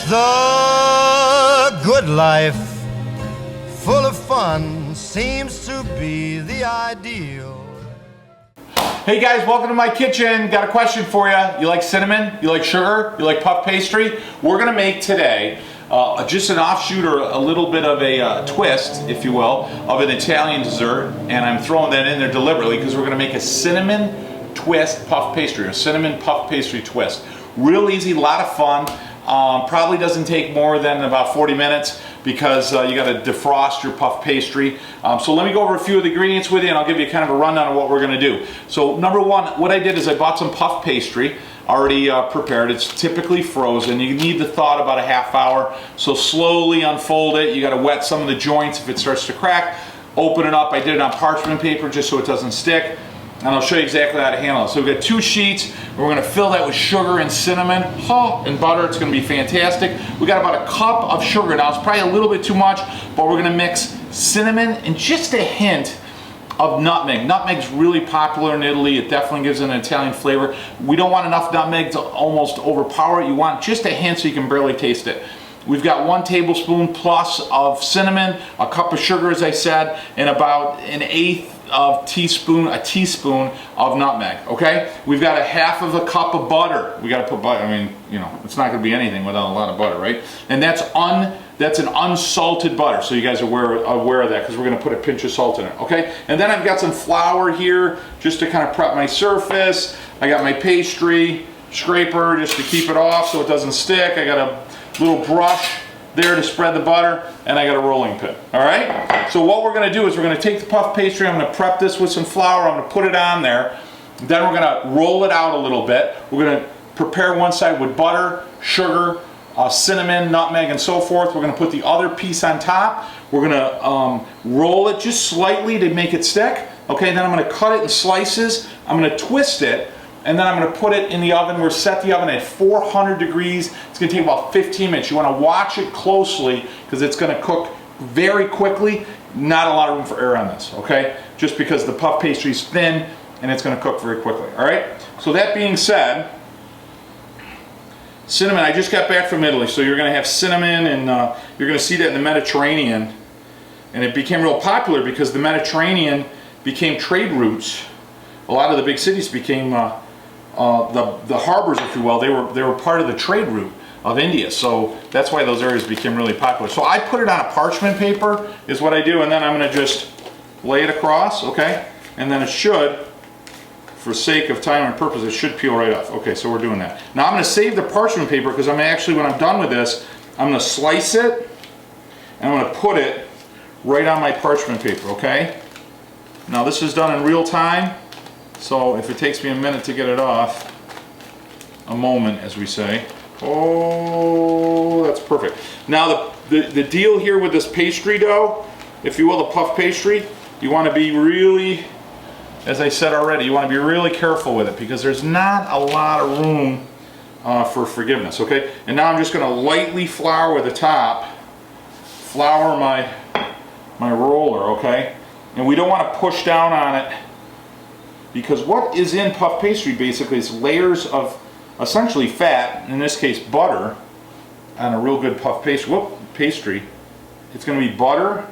The good life, full of fun, seems to be the ideal. Hey guys, welcome to my kitchen. Got a question for you. You like cinnamon? You like sugar? You like puff pastry? We're gonna make today just an offshoot or a little bit of a twist, if you will, of an Italian dessert. And I'm throwing that in there deliberately because we're gonna make a cinnamon twist puff pastry, a cinnamon puff pastry twist. Real easy, a lot of fun. Probably doesn't take more than about 40 minutes because you got to defrost your puff pastry. So let me go over a few of the ingredients with you and I'll give you kind of a rundown of what we're going to do. So number one, what I did is I bought some puff pastry already prepared. It's typically frozen. You need to thaw it about a half hour. So slowly unfold it. You got to wet some of the joints if it starts to crack. Open it up. I did it on parchment paper just so it doesn't stick. And I'll show you exactly how to handle it. So we've got 2 sheets. We're going to fill that with sugar and cinnamon and butter. It's going to be fantastic. We got about a cup of sugar. Now it's probably a little bit too much, but we're going to mix cinnamon and just a hint of nutmeg. Nutmeg's really popular in Italy. It definitely gives it an Italian flavor. We don't want enough nutmeg to almost overpower it. You want just a hint so you can barely taste it. We've got 1 tablespoon plus of cinnamon, a cup of sugar as I said, and about an 1/8 of a teaspoon of nutmeg, okay? We've got a 1/2 cup of butter. We gotta put butter, I mean, you know, it's not gonna be anything without a lot of butter, right? And that's an unsalted butter, so you guys are aware of that because we're gonna put a pinch of salt in it, okay? And then I've got some flour here just to kind of prep my surface. I got my pastry scraper just to keep it off so it doesn't stick. I got a little brush there to spread the butter, and I got a rolling pin. All right? So what we're gonna do is we're gonna take the puff pastry, I'm gonna prep this with some flour, I'm gonna put it on there, then we're gonna roll it out a little bit. We're gonna prepare one side with butter, sugar, cinnamon, nutmeg, and so forth. We're gonna put the other piece on top. We're gonna roll it just slightly to make it stick. Okay, then I'm gonna cut it in slices, I'm gonna twist it, and then I'm going to put it in the oven. We're set the oven at 400 degrees. It's going to take about 15 minutes. You want to watch it closely because it's going to cook very quickly. Not a lot of room for error on this, okay? Just because the puff pastry is thin and it's going to cook very quickly, all right? So that being said, cinnamon, I just got back from Italy, so you're going to have cinnamon and you're going to see that in the Mediterranean. And it became real popular because the Mediterranean became trade routes. A lot of the big cities became the harbors, if you will, they were part of the trade route of India, so that's why those areas became really popular. So I put it on a parchment paper is what I do, and then I'm going to just lay it across, okay, and then it should, for sake of time and purpose, it should peel right off. Okay, so we're doing that. Now I'm going to save the parchment paper because I'm actually, when I'm done with this, I'm going to slice it and I'm going to put it right on my parchment paper, okay? Now this is done in real time. So if it takes me a minute to get it off, a moment as we say, oh, that's perfect. Now the deal here with this pastry dough, if you will, the puff pastry, you want to be really, as I said already, you want to be really careful with it because there's not a lot of room for forgiveness, okay? And now I'm just going to lightly flour with the top, flour my roller, okay? And we don't want to push down on it, because what is in puff pastry basically is layers of essentially fat, in this case butter, on a real good puff pastry. It's going to be butter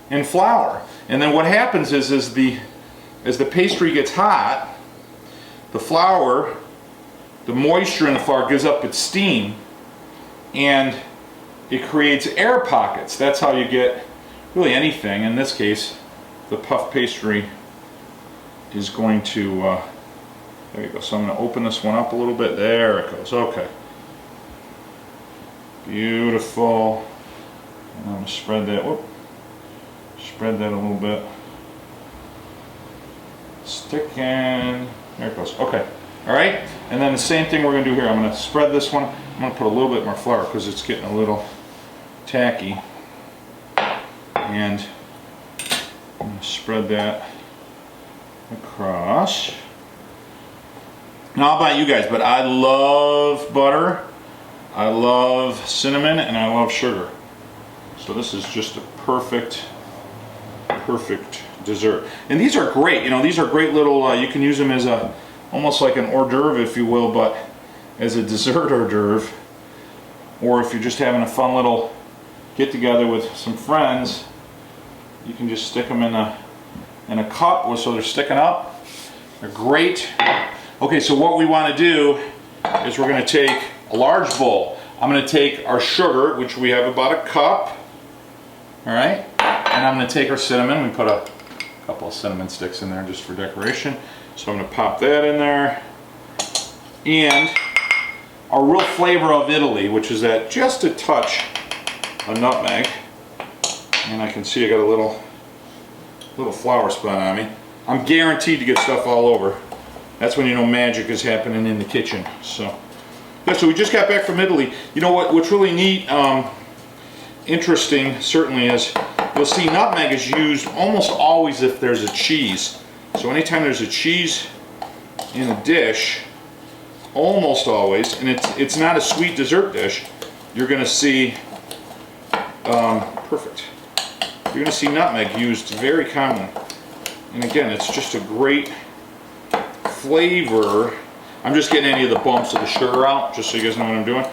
and flour. And then what happens is as the pastry gets hot, the flour, the moisture in the flour gives up its steam and it creates air pockets. That's how you get really anything. In this case, the puff pastry is going to, there you go. So I'm going to open this one up a little bit. There it goes. Okay. Beautiful. And I'm going to spread that, spread that a little bit. Sticking. There it goes. Okay. All right. And then the same thing we're going to do here. I'm going to spread this one. I'm going to put a little bit more flour because it's getting a little tacky. And I'm going to spread that across. Now, how about you guys? But I love butter, I love cinnamon, and I love sugar. So this is just a perfect dessert. And these are great. You know, these are great little. You can use them as almost like an hors d'oeuvre, if you will, but as a dessert hors d'oeuvre. or if you're just having a fun little get together with some friends, you can just stick them in a cup so they're sticking up. They're great. Okay, so what we want to do is we're going to take a large bowl. I'm going to take our sugar, which we have about a cup, all right, and I'm going to take our cinnamon. We put a couple of cinnamon sticks in there just for decoration. So I'm going to pop that in there, and our real flavor of Italy, which is that just a touch of nutmeg, and I can see I got a little flour spot on me. I'm guaranteed to get stuff all over. That's when you know magic is happening in the kitchen. So yeah, so we just got back from Italy. You know what's really neat, interesting certainly, is you'll see nutmeg is used almost always if there's a cheese. So anytime there's a cheese in a dish, almost always, and it's not a sweet dessert dish, you're going to see perfect. You're going to see nutmeg used very commonly. And again, it's just a great flavor. I'm just getting any of the bumps of the sugar out, just so you guys know what I'm doing.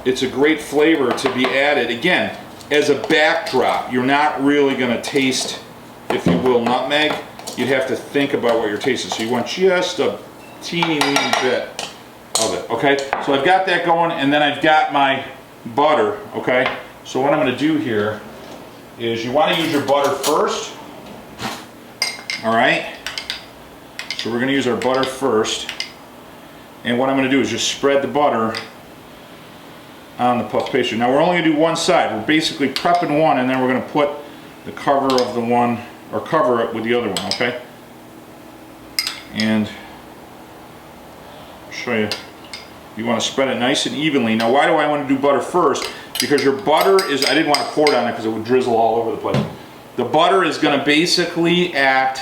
It's a great flavor to be added, again, as a backdrop. You're not really going to taste, if you will, nutmeg. You'd have to think about what you're tasting. So you want just a teeny weeny bit of it, okay? So I've got that going, and then I've got my butter, okay? So what I'm going to do here is you want to use your butter first, all right? So we're going to use our butter first, and what I'm going to do is just spread the butter on the puff pastry. Now we're only going to do one side. We're basically prepping one, and then we're going to put the cover of the one, or cover it with the other one, okay? And I'll show you. You want to spread it nice and evenly. Now why do I want to do butter first? Because your butter is, I didn't want to pour it on it because it would drizzle all over the place. The butter is going to basically act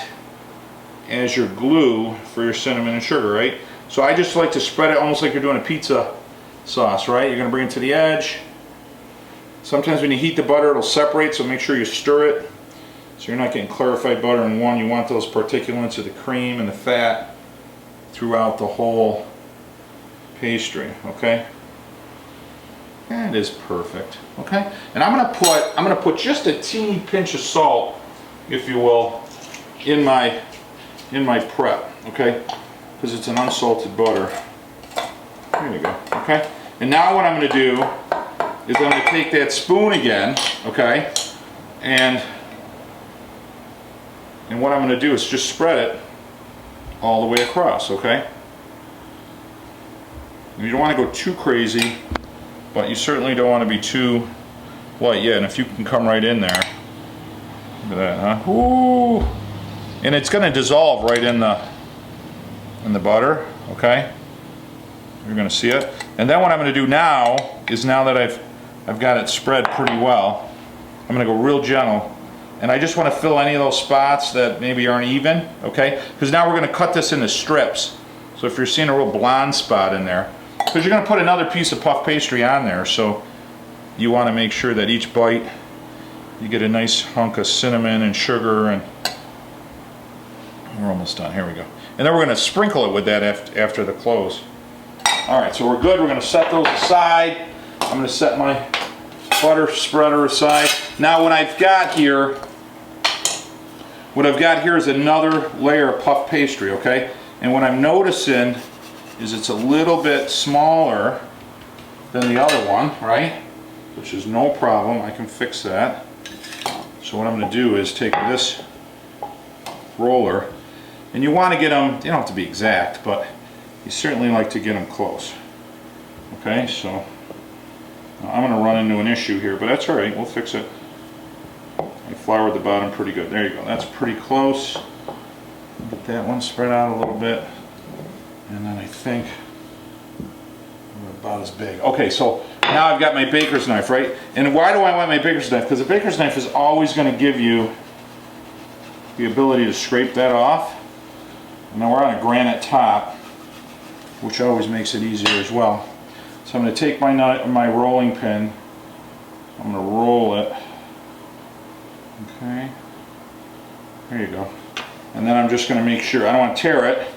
as your glue for your cinnamon and sugar, right? So I just like to spread it almost like you're doing a pizza sauce, right? You're going to bring it to the edge. Sometimes when you heat the butter, it'll separate, so make sure you stir it so you're not getting clarified butter in one. You want those particulates of the cream and the fat throughout the whole pastry, okay? That is perfect, okay? And I'm gonna put just a teeny pinch of salt, if you will, in my prep, okay? Because it's an unsalted butter. There you go, okay? And now what I'm gonna do is I'm gonna take that spoon again, okay? And what I'm gonna do is just spread it all the way across, okay? You don't want to go too crazy, but you certainly don't want to be too light. Yeah, and if you can come right in there, look at that, huh? Ooh! And it's going to dissolve right in the butter, okay? You're going to see it. And then what I'm going to do now is, now that I've got it spread pretty well, I'm going to go real gentle, and I just want to fill any of those spots that maybe aren't even, okay? Because now we're going to cut this into strips. So if you're seeing a real blonde spot in there, because you're going to put another piece of puff pastry on there, so you want to make sure that each bite you get a nice hunk of cinnamon and sugar, and we're almost done. Here we go. And then we're going to sprinkle it with that after the close. Alright, so we're good. We're going to set those aside. I'm going to set my butter spreader aside. Now what I've got here is another layer of puff pastry, okay? And what I'm noticing is it's a little bit smaller than the other one, right? Which is no problem, I can fix that. So what I'm going to do is take this roller, and you want to get them, you don't have to be exact, but you certainly like to get them close. Okay, so I'm going to run into an issue here, but that's alright, we'll fix it. I floured the bottom pretty good. There you go, that's pretty close. Get that one spread out a little bit. And then I think we're about as big. Okay, so now I've got my baker's knife, right? And why do I want my baker's knife? Because the baker's knife is always going to give you the ability to scrape that off. And now we're on a granite top, which always makes it easier as well. So I'm going to take my rolling pin, I'm going to roll it. Okay, there you go. And then I'm just going to make sure, I don't want to tear it.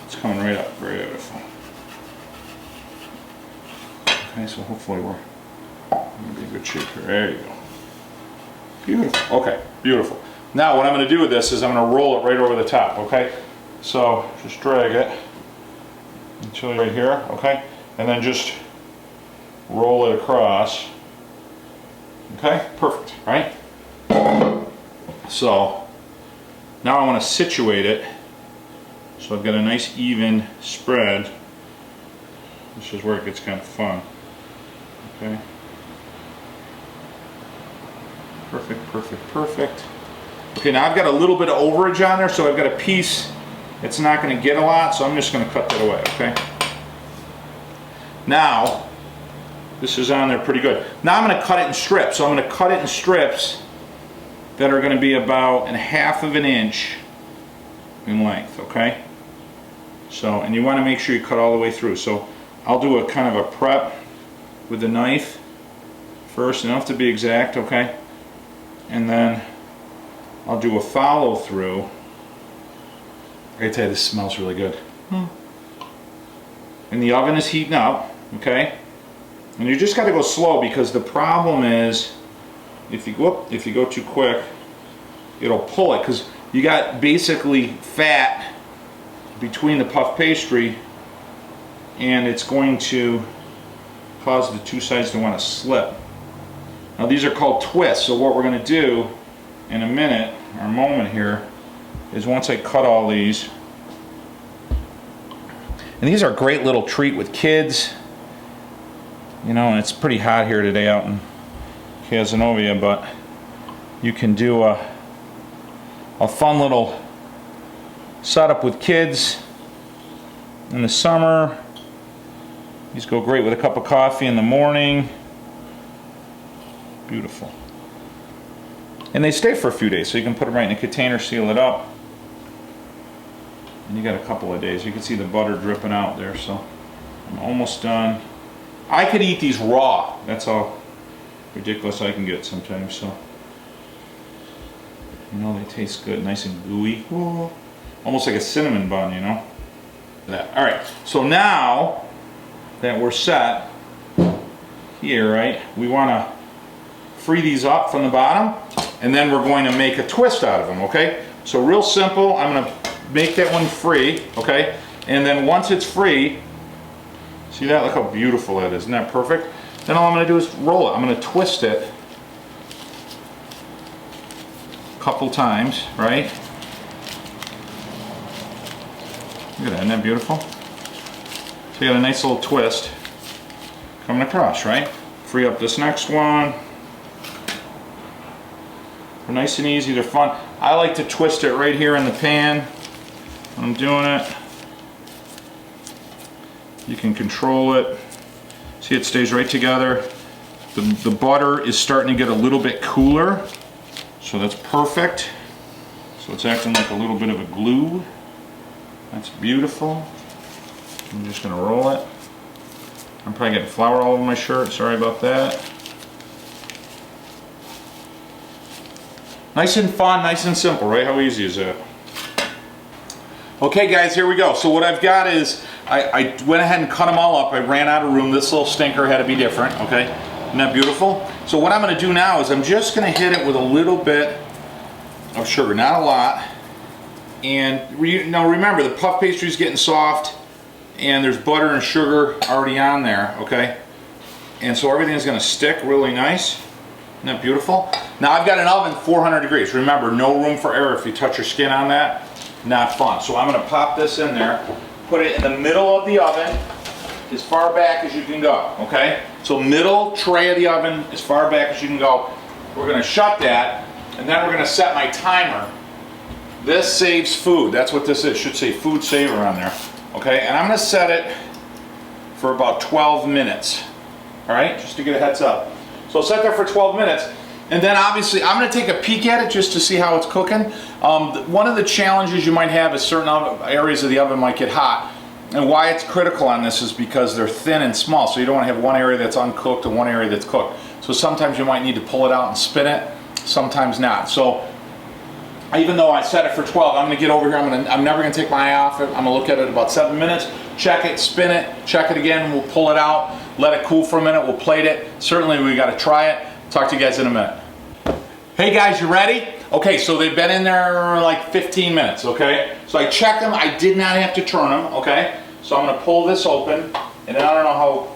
It's coming right up, very beautiful. Okay, so hopefully we're gonna be in good shape here. There you go. Beautiful. Okay, beautiful. Now what I'm gonna do with this is I'm gonna roll it right over the top, okay? So just drag it until right here, okay? And then just roll it across. Okay, perfect, right? So now I want to situate it so I've got a nice even spread. This is where it gets kind of fun. Okay. Perfect, perfect, perfect. Okay, now I've got a little bit of overage on there, so I've got a piece that's not going to get a lot, so I'm just going to cut that away, okay? Now, this is on there pretty good. Now I'm going to cut it in strips. So I'm going to cut it in strips that are going to be about 1/2 of an inch in length, okay? So, and you want to make sure you cut all the way through. So I'll do a kind of a prep with the knife first. You don't have to be exact, okay? And then I'll do a follow through. I gotta tell you, this smells really good. And the oven is heating up, okay? And you just got to go slow, because the problem is if you go too quick, it'll pull it, because you got basically fat between the puff pastry, and it's going to cause the two sides to want to slip. Now these are called twists, so what we're going to do in a minute, or a moment here, is once I cut all these, and these are a great little treat with kids. You know, and it's pretty hot here today out in Casanova, but you can do a fun little setup with kids in the summer. These go great with a cup of coffee in the morning. Beautiful. And they stay for a few days, so you can put them right in a container, seal it up, and you got a couple of days. You can see the butter dripping out there, so I'm almost done. I could eat these raw. That's how ridiculous I can get sometimes. So, you know, they taste good, nice and gooey. Ooh. Almost like a cinnamon bun, you know. That. All right. So now that we're set here, right? We want to free these up from the bottom, and then we're going to make a twist out of them. Okay. So real simple. I'm going to make that one free. Okay. And then once it's free. See that? Look how beautiful that is. Isn't that perfect? Then all I'm going to do is roll it. I'm going to twist it a couple times, right? Look at that. Isn't that beautiful? So you got a nice little twist coming across, right? Free up this next one. They're nice and easy. They're fun. I like to twist it right here in the pan when I'm doing it. You can control it. See, it stays right together. The butter is starting to get a little bit cooler, so that's perfect. So it's acting like a little bit of a glue. That's beautiful. I'm just gonna roll it. I'm probably getting flour all over my shirt. Sorry about that. Nice and fun, nice and simple, right? How easy is that? Okay guys, here we go. So what I've got is, I went ahead and cut them all up. I ran out of room. This little stinker had to be different, okay? Isn't that beautiful? So what I'm gonna do now is I'm just gonna hit it with a little bit of sugar, not a lot. And now remember, the puff pastry is getting soft, and there's butter and sugar already on there, okay? And so everything's gonna stick really nice. Isn't that beautiful? Now I've got an oven 400 degrees. Remember, no room for error. If you touch your skin on that, not fun. So I'm gonna pop this in there, put it in the middle of the oven, as far back as you can go, okay? So middle tray of the oven, as far back as you can go. We're gonna shut that, and then we're gonna set my timer. This saves food. That's what this is. It should say food saver on there, okay? And I'm gonna set it for about 12 minutes, all right? Just to get a heads up. So I'll set that for 12 minutes. And then obviously I'm going to take a peek at it just to see how it's cooking. One of the challenges you might have is certain areas of the oven might get hot. And why it's critical on this is because they're thin and small. So you don't want to have one area that's uncooked and one area that's cooked. So sometimes you might need to pull it out and spin it, sometimes not. So even though I set it for 12, I'm going to get over here. I'm never going to take my eye off it. I'm going to look at it about 7 minutes, check it, spin it, check it again, we'll pull it out. let it cool for a minute. We'll plate it. Certainly we got to try it. Talk to you guys in a minute. Hey guys, you ready? Okay, so they've been in there like 15 minutes, okay? So I checked them. I did not have to turn them, okay? So I'm going to pull this open, and I don't know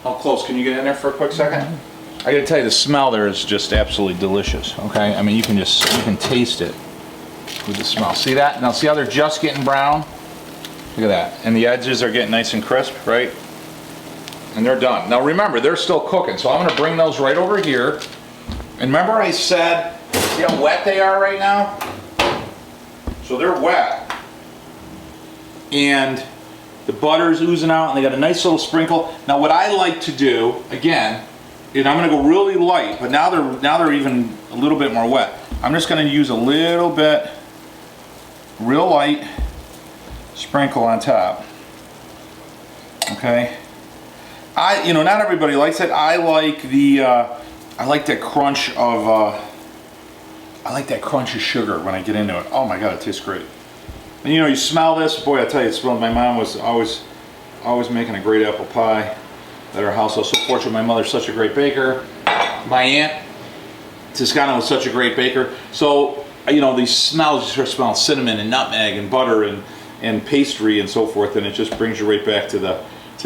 how close. Can you get in there for a quick second? I got to tell you, the smell there is just absolutely delicious, okay? I mean, you can taste it with the smell. See that? Now see how they're just getting brown? Look at that. And the edges are getting nice and crisp, right? And they're done. Now remember, they're still cooking, so I'm going to bring those right over here. And remember I said, see how wet they are right now? So they're wet. And the butter's oozing out, and they got a nice little sprinkle. Now what I like to do, again, and I'm going to go really light, but now they're even a little bit more wet. I'm just going to use a little bit, real light sprinkle on top. Okay. Not everybody likes it. I like that crunch of sugar when I get into it. Oh my God, it tastes great. And you smell this, boy, I tell you, it smells. My mom was always making a great apple pie at our house. I was so fortunate. My mother's such a great baker. My aunt Toscana was such a great baker. So these smells, you start smelling cinnamon and nutmeg and butter and pastry and so forth, and it just brings you right back to the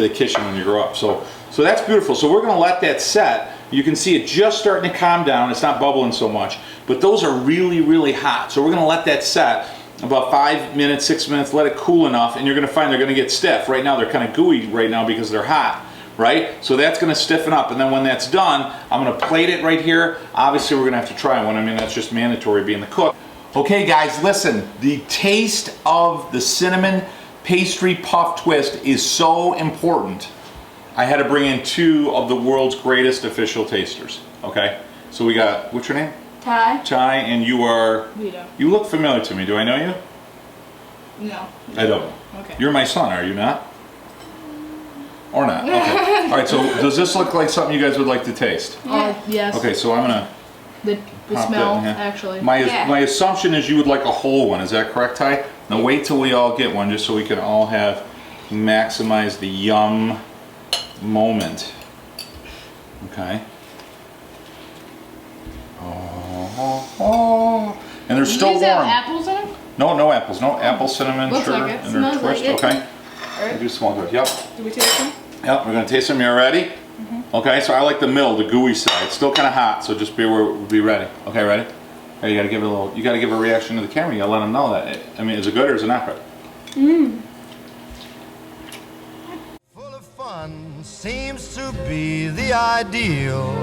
kitchen when you grow up. So that's beautiful. So we're going to let that set. You can see it just starting to calm down. It's not bubbling so much, but those are really, really hot. So we're going to let that set about 5 minutes, 6 minutes, let it cool enough, and you're going to find they're going to get stiff. Right now they're kind of gooey right now because they're hot, right? So that's going to stiffen up, and then when that's done, I'm going to plate it right here. Obviously we're going to have to try one. I mean, that's just mandatory being the cook. Okay guys, listen, the taste of the cinnamon pastry puff twist is so important. I had to bring in 2 of the world's greatest official tasters, okay? So we got, what's your name? Ty. Ty, and you are? Vito. You look familiar to me. Do I know you? No. I don't. Okay. You're my son, are you not? Or not? Okay. All right, so does this look like something you guys would like to taste? Yes. Okay, so I'm going to The smell, actually. My assumption is you would like a whole one. Is that correct, Ty? Now wait till we all get one just so we can all maximize the yum moment. Okay. Oh. And they're still warm. Does it have apples in them? No apples. No apple, cinnamon, Looks sugar, like it. and they're twist. Like it. Okay. Alright. Do small good. Yep. Do we taste them? Yep. We're gonna taste them. You ready? Okay. So I like the middle, the gooey side. It's still kind of hot, so just be ready. Okay, ready? Hey, you gotta give it a little. You gotta give a reaction to the camera. You gotta let them know that. I mean, is it good or is it not good? Full of fun seems to be the ideal.